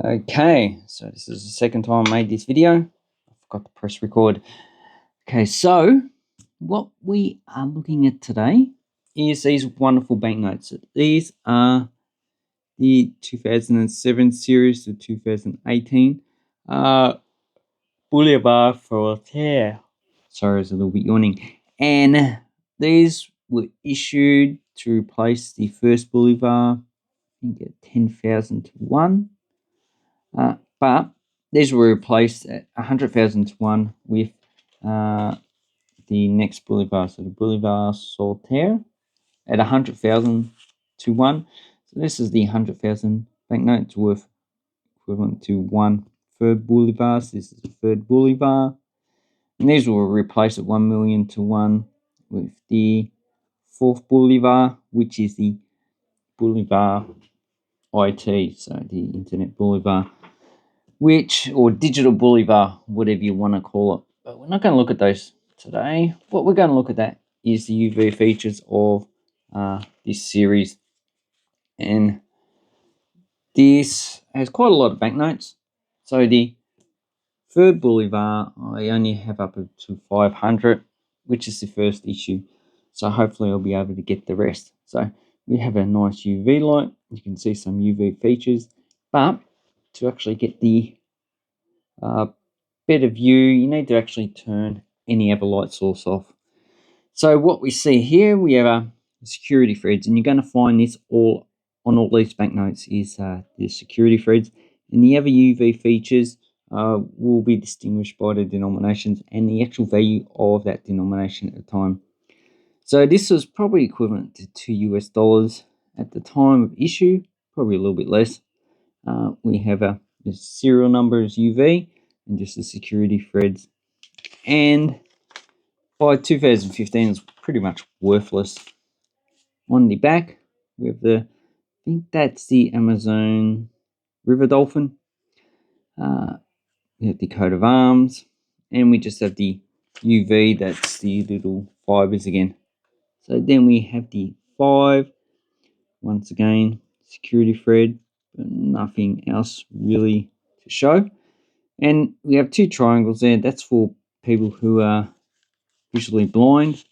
Okay, so this is the second time I made this video. I forgot to press record. Okay, so what we are looking at today is these wonderful banknotes. These are the 2007 series to 2018 Bolivar UV. Sorry, I was a little bit yawning. And these were issued to replace the first Bolivar, I think at 10,000 to 1. But these were replaced at 100,000 to 1 with the next Bolivar, so the Bolivar Solitaire at 100,000 to 1. So this is the 100,000 banknote. It's worth equivalent to 1/3 Bolivar. So this is the third Bolivar. And these were replaced at 1 million to 1 with the fourth Bolivar, which is the Bolivar IT, so the Internet Bolivar, or digital Bolivar, whatever you want to call it. But we're not going to look at those today. What we're going to look at is the UV features of this series. And this has quite a lot of banknotes. So the third Bolivar, I only have up to 500, which is the first issue. So hopefully I'll be able to get the rest. So we have a nice UV light. You can see some UV features. But to actually get the better view, you need to actually turn any other light source off. So what we see here, we have security threads, and you're going to find this all on all these banknotes is the security threads, and the other UV features will be distinguished by the denominations and the actual value of that denomination at the time. So this was probably equivalent to $2 at the time of issue, probably a little bit less. We have the serial number is UV and just the security threads. And by 2015, it's pretty much worthless. On the back, we have I think that's the Amazon River Dolphin. We have the coat of arms, and we just have the UV, that's the little fibers again. So then we have the 5, once again, security thread, but nothing else really to show. And we have 2 triangles there. That's for people who are visually blind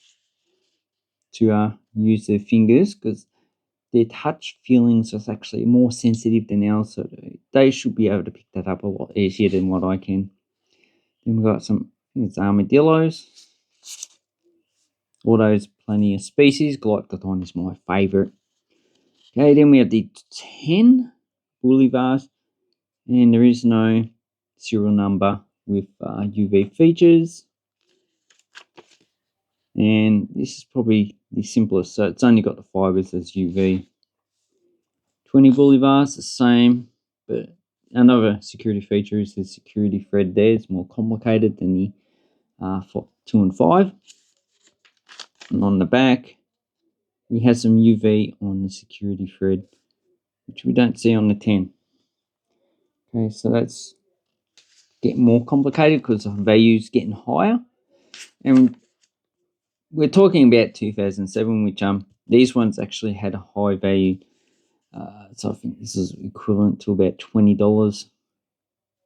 to use their fingers, because their touch feelings is actually more sensitive than ours, so they should be able to pick that up a lot easier than what I can. Then we've got some, I think it's armadillos. All those plenty of species. Glyptodon is my favorite. Okay, then we have the 10 Bolivars, and there is no serial number with UV features. And this is probably the simplest, so it's only got the fibers as UV. 20 Bolivars, the same, but another security feature is the security thread there. It's more complicated than the 2 and 5. And on the back, we have some UV on the security thread, which we don't see on the 10. Okay, so that's getting more complicated because the value's getting higher. And we're talking about 2007, which these ones actually had a high value. So I think this is equivalent to about $20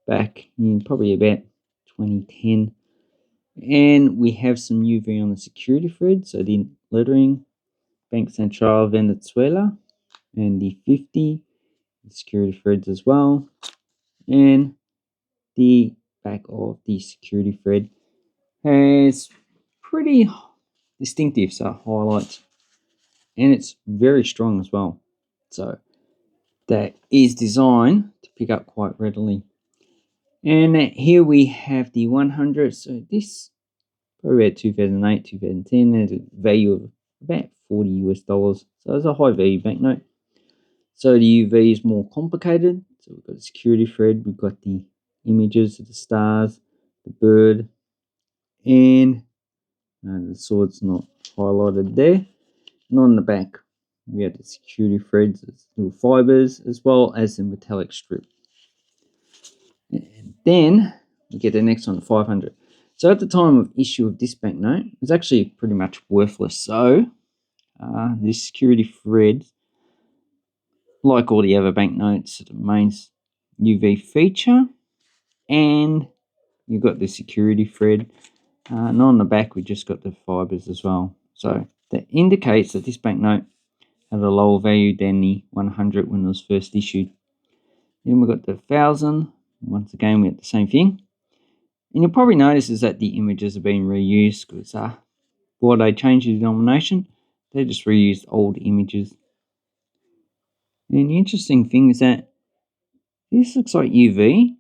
back in probably about 2010. And we have some UV on the security thread, so the lettering, Bank Central Venezuela, and the 50 security threads as well. And the back of the security thread has pretty distinctive, so highlights, and it's very strong as well. So that is designed to pick up quite readily. And here we have the 100. So this probably about 2008, 2010. There's a value of about $40. So it's a high value banknote. So the UV is more complicated. So we've got the security thread, we've got the images of the stars, the bird, and the sword's not highlighted there. And on the back, we have the security threads, little fibers, as well as the metallic strip. And then we get the next one, 500. So at the time of issue of this banknote, it was actually pretty much worthless. So this security thread, like all the other banknotes, it remains UV feature, and you've got the security thread. And on the back, we just got the fibers as well. So that indicates that this banknote had a lower value than the 100 when it was first issued. Then we've got the 1000. Once again, we have the same thing. And you'll probably notice is that the images are being reused because while they changed the denomination, they just reused old images. And the interesting thing is that this looks like UV,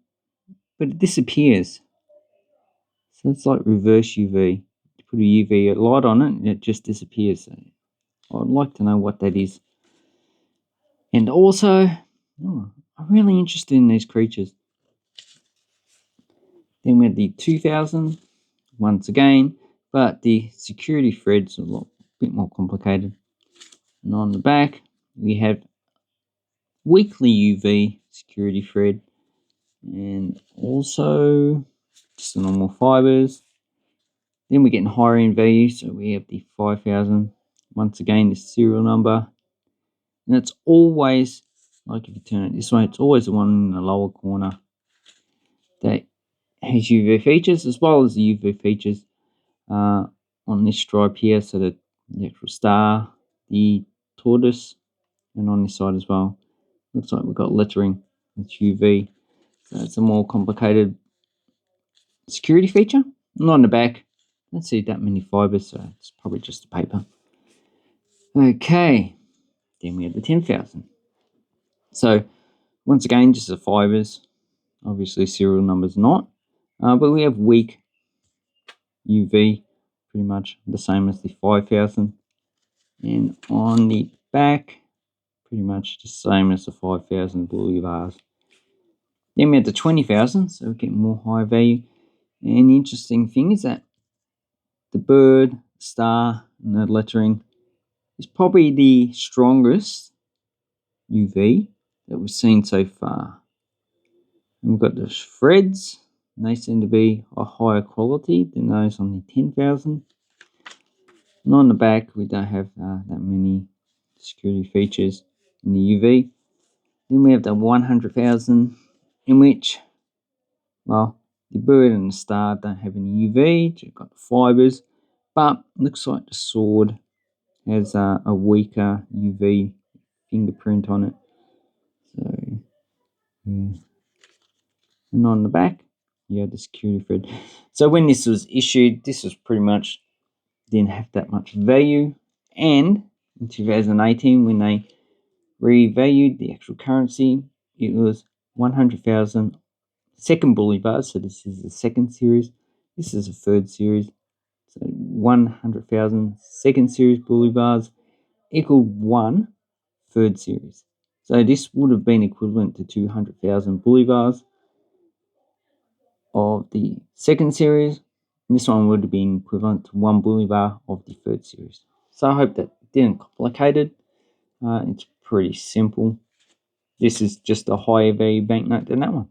but it disappears. So it's like reverse UV. You put a UV light on it and it just disappears. So I'd like to know what that is. And also, I'm really interested in these creatures. Then we have the 2000 once again, but the security thread's a bit more complicated. And on the back, we have weekly UV security thread, and also just the normal fibers. Then we're getting higher in value, so we have the 5000. Once again, the serial number, and it's always, like if you turn it this way, it's always the one in the lower corner that has UV features, as well as the UV features on this stripe here, so the actual star, the tortoise, and on this side as well. Looks like we've got lettering, it's UV. So it's a more complicated security feature. Not on the back. I don't see that many fibers, so it's probably just the paper. Okay, then we have the 10,000. So once again, just the fibers. Obviously, serial numbers not, but we have weak UV, pretty much the same as the 5,000. And on the back, pretty much the same as the 5,000 Bolivars. Then we have the 20,000, so we get more high value. And the interesting thing is that the bird, star, and the lettering is probably the strongest UV that we've seen so far. And we've got the threads, and they seem to be a higher quality than those on the 10,000. And on the back, we don't have that many security features in the UV. Then we have the 100,000, in which, well, the bird and the star don't have any UV, you've got the fibers, but it looks like the sword has a weaker UV fingerprint on it. So, yeah. And on the back, you have the security thread. So when this was issued, this was pretty much didn't have that much value. And in 2018, when they revalued the actual currency, it was 100,000 second Bolivars. So this is the second series. This is the third series. So 100,000 second series Bolivars equaled 1 third series. So this would have been equivalent to 200,000 Bolivars of the second series. And this one would have been equivalent to 1 Bolivar of the third series. So I hope that didn't complicate it. It's pretty simple. This is just a higher value banknote than that one.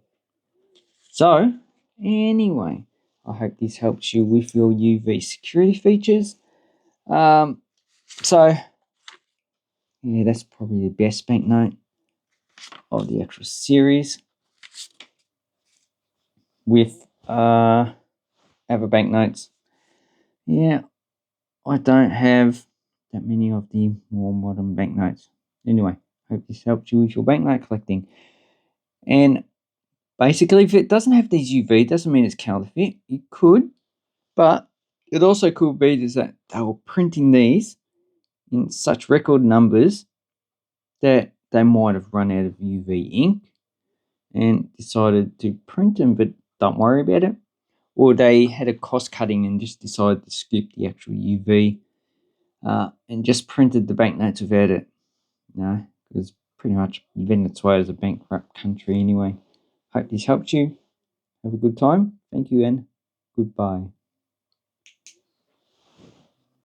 So anyway, I hope this helps you with your UV security features. So yeah, that's probably the best banknote of the actual series. With other banknotes, yeah, I don't have that many of the more modern banknotes. Anyway, hope this helps you with your banknote collecting. And basically, if it doesn't have these UV, it doesn't mean it's counterfeit. It could, but it also could be is that they were printing these in such record numbers that they might have run out of UV ink and decided to print them, but don't worry about it. Or they had a cost cutting and just decided to skip the actual UV and just printed the banknotes without it. No, because pretty much Venezuela is a bankrupt country anyway. Hope this helped you. Have a good time. Thank you and goodbye.